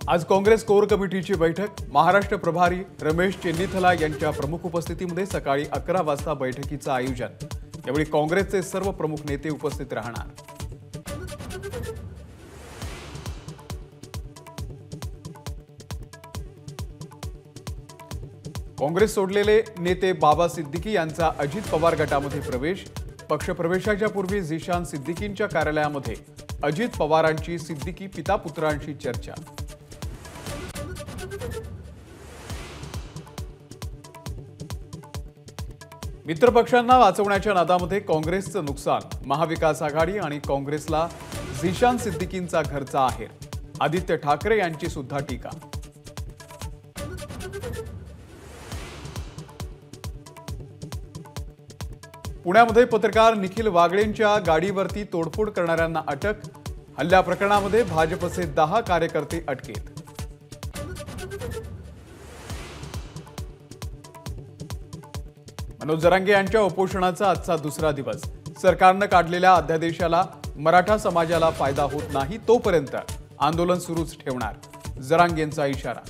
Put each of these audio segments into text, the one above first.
आज काँग्रेस कोर कमिटीची बैठक। महाराष्ट्र प्रभारी रमेश चेन्नीथला यांच्या प्रमुख उपस्थितीमध्ये सकाळी 11 वाजता बैठकीचं आयोजन। यावेळी काँग्रेसचे सर्व प्रमुख नेते उपस्थित राहणार। काँग्रेस सोडलेले नेते बाबा सिद्दीकी यांचा अजित पवार गटामध्ये प्रवेश। पक्षप्रवेशाच्या पूर्वी झिशान सिद्दीकींच्या कार्यालयामध्ये अजित पवारांची सिद्दीकी पिता पुत्रांशी चर्चा। मित्रपक्षांना वाचवण्याच्या नादामध्ये काँग्रेसचं नुकसान। महाविकास आघाडी आणि काँग्रेसला झिशान सिद्दीकींचा घरचा आहेर। आदित्य ठाकरे यांची सुद्धा टीका। पुण्यामध्ये पत्रकार निखिल वागळेंच्या गाडीवरती तोडफोड करणाऱ्यांना अटक। हल्ल्या प्रकरणामध्ये भाजपचे 10 कार्यकर्ते अटकेत। मनोज जरांगे यांच्या उपोषणाचा आजचा दुसरा दिवस। सरकारनं काढलेल्या अध्यादेशाला मराठा समाजाला फायदा होत नाही तोपर्यंत आंदोलन सुरूच ठेवणार, जरांगेंचा इशारा।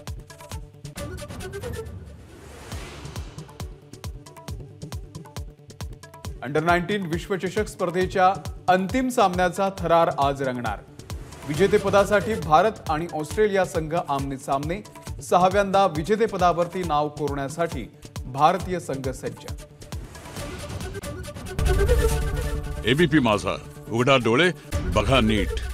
अंडर 19 विश्वचषक स्पर्धेच्या अंतिम सामन्याचा थरार आज रंगणार। विजेतेपदासाठी भारत आणि ऑस्ट्रेलिया संघ आमने-सामने। 6व्यांदा विजेतेपदावरती नाव कोरण्यासाठी भारतीय संघ सज्ज। एबीपी माझा, उघडा डोळे बघा नीट।